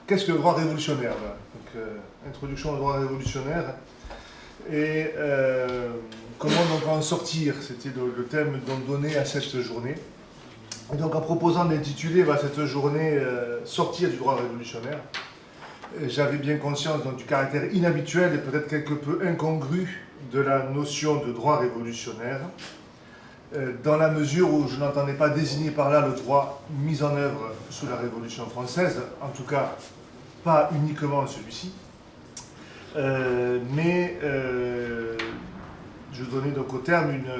Qu'est-ce que le droit révolutionnaire? Donc, introduction au droit révolutionnaire. Et comment donc en sortir? C'était le thème donc donné à cette journée. Et donc en proposant d'intituler cette journée Sortir du droit révolutionnaire, j'avais bien conscience donc, du caractère inhabituel et peut-être quelque peu incongru de la notion de droit révolutionnaire, dans la mesure où je n'entendais pas désigner par là le droit mis en œuvre sous la Révolution française, en tout cas pas uniquement celui-ci, mais je donnais donc au terme une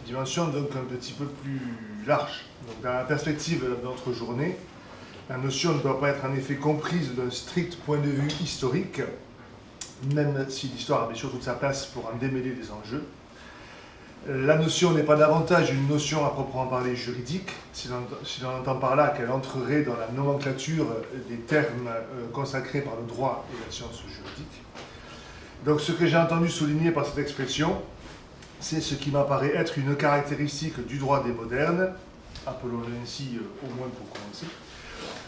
dimension donc un petit peu plus large. Donc dans la perspective de notre journée, la notion ne doit pas être en effet comprise d'un strict point de vue historique, même si l'histoire a bien sûr toute sa place pour en démêler des enjeux. La notion n'est pas davantage une notion à proprement parler juridique, si l'on entend par là qu'elle entrerait dans la nomenclature des termes consacrés par le droit et la science juridique. Donc ce que j'ai entendu souligner par cette expression, c'est ce qui m'apparaît être une caractéristique du droit des modernes, appelons-le ainsi au moins pour commencer,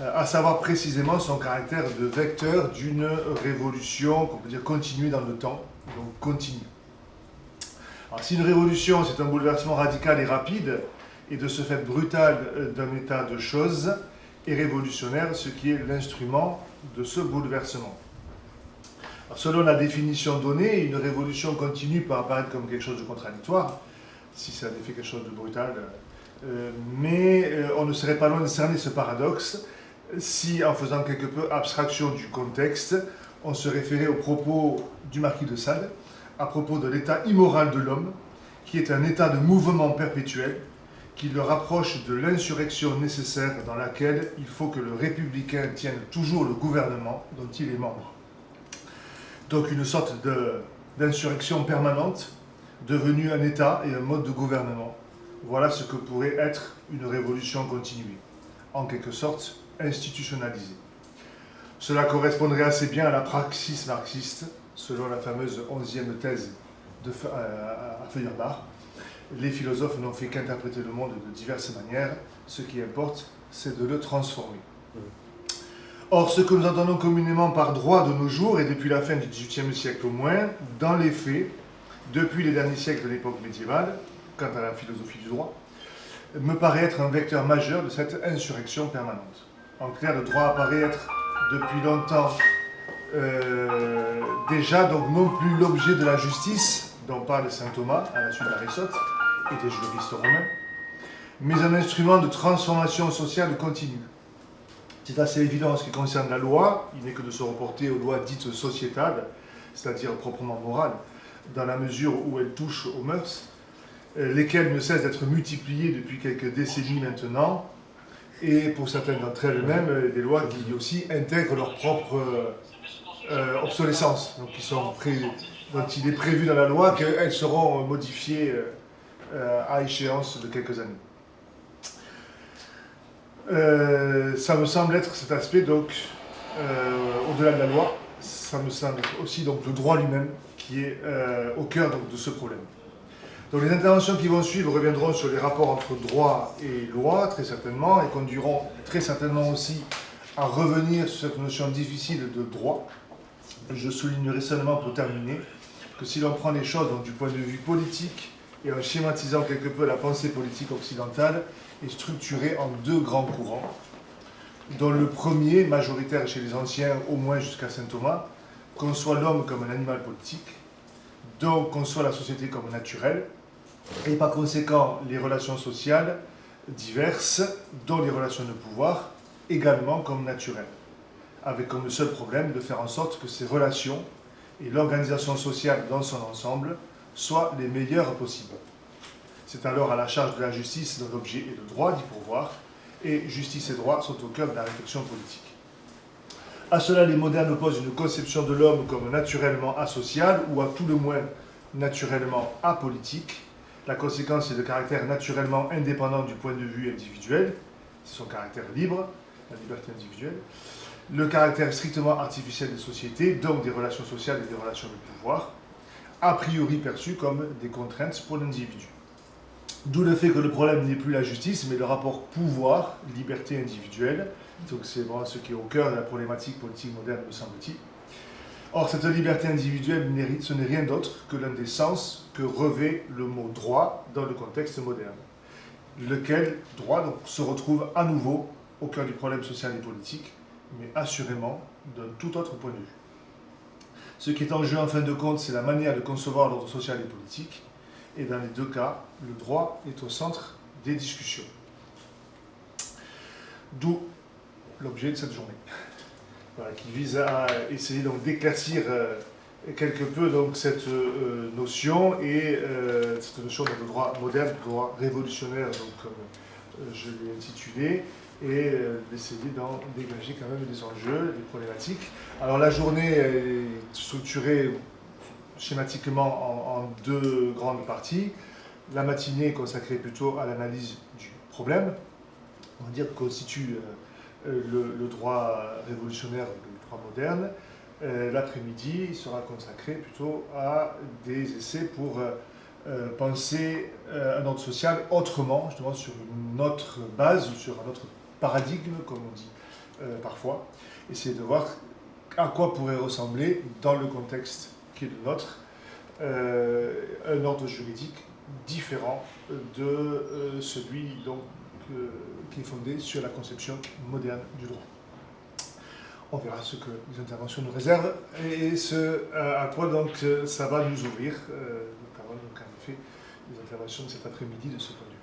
à savoir précisément son caractère de vecteur d'une révolution qu'on peut dire continue dans le temps, donc continue. Alors, si une révolution c'est un bouleversement radical et rapide, et de ce fait brutal d'un état de choses, et révolutionnaire, ce qui est l'instrument de ce bouleversement. Alors, selon la définition donnée, une révolution continue peut apparaître comme quelque chose de contradictoire, si ça fait quelque chose de brutal, mais on ne serait pas loin de cerner ce paradoxe si, en faisant quelque peu abstraction du contexte, on se référait aux propos du marquis de Sade, à propos de l'état immoral de l'homme, qui est un état de mouvement perpétuel, qui le rapproche de l'insurrection nécessaire dans laquelle il faut que le républicain tienne toujours le gouvernement dont il est membre. Donc une sorte d'insurrection permanente, devenue un état et un mode de gouvernement. Voilà ce que pourrait être une révolution continuée, en quelque sorte institutionnalisée. Cela correspondrait assez bien à la praxis marxiste, selon la fameuse 11e thèse à Feuerbach. Les philosophes n'ont fait qu'interpréter le monde de diverses manières. Ce qui importe, c'est de le transformer. Or, ce que nous entendons communément par droit de nos jours, et depuis la fin du XVIIIe siècle au moins, dans les faits, depuis les derniers siècles de l'époque médiévale, quant à la philosophie du droit, me paraît être un vecteur majeur de cette insurrection permanente. En clair, le droit apparaît être depuis longtemps déjà donc non plus l'objet de la justice dont parle saint Thomas à la suite d'Aristote et des juristes romains, mais un instrument de transformation sociale continue. C'est assez évident en ce qui concerne la loi, il n'est que de se reporter aux lois dites sociétales, c'est-à-dire proprement morales, dans la mesure où elles touchent aux mœurs, lesquelles ne cessent d'être multipliées depuis quelques décennies maintenant, et pour certaines d'entre elles-mêmes, des lois qui aussi intègrent leur propre obsolescence, donc dont il est prévu dans la loi qu'elles seront modifiées à échéance de quelques années. Ça me semble être cet aspect, donc, au-delà de la loi, ça me semble être aussi donc, le droit lui-même qui est au cœur donc, de ce problème. Donc les interventions qui vont suivre reviendront sur les rapports entre droit et loi, très certainement, et conduiront très certainement aussi à revenir sur cette notion difficile de droit. Je soulignerai seulement pour terminer que si l'on prend les choses donc, du point de vue politique et en schématisant quelque peu la pensée politique occidentale, est structurée en deux grands courants, dont le premier, majoritaire chez les anciens, au moins jusqu'à saint Thomas, conçoit l'homme comme un animal politique, donc conçoit la société comme naturelle, et par conséquent les relations sociales diverses, dont les relations de pouvoir, également comme naturelles, avec comme le seul problème de faire en sorte que ces relations et l'organisation sociale dans son ensemble soient les meilleures possibles. C'est alors à la charge de la justice dont l'objet est le droit d'y pourvoir, et justice et droit sont au cœur de la réflexion politique. À cela, les modernes opposent une conception de l'homme comme naturellement asocial, ou à tout le moins naturellement apolitique. La conséquence est le caractère naturellement indépendant du point de vue individuel, c'est son caractère libre, la liberté individuelle, le caractère strictement artificiel des sociétés, donc des relations sociales et des relations de pouvoir, a priori perçues comme des contraintes pour l'individu. D'où le fait que le problème n'est plus la justice, mais le rapport pouvoir-liberté individuelle. Donc c'est vraiment ce qui est au cœur de la problématique politique moderne, me semble-t-il. Or, cette liberté individuelle, ce n'est rien d'autre que l'un des sens que revêt le mot droit dans le contexte moderne, lequel droit donc, se retrouve à nouveau au cœur du problème social et politique, mais assurément d'un tout autre point de vue. Ce qui est en jeu en fin de compte, c'est la manière de concevoir l'ordre social et politique, et dans les deux cas, le droit est au centre des discussions. D'où l'objet de cette journée. Voilà, qui vise à essayer donc d'éclaircir quelque peu donc cette notion et cette notion de droit moderne, de droit révolutionnaire, donc comme je l'ai intitulé, et d'essayer d'en dégager quand même des enjeux, des problématiques. Alors la journée est structurée schématiquement en deux grandes parties. La matinée est consacrée plutôt à l'analyse du problème, on va dire que constitue le droit révolutionnaire, le droit moderne. L'après-midi sera consacré plutôt à des essais pour penser un ordre social autrement, justement sur une autre base ou sur un autre paradigme, comme on dit parfois. Essayer de voir à quoi pourrait ressembler, dans le contexte qui est le nôtre, un ordre juridique différent de celui donc, qui est fondé sur la conception moderne du droit. On verra ce que les interventions nous réservent et ce à quoi donc ça va nous ouvrir, notamment donc, en effet les interventions de cet après-midi de ce point de vue.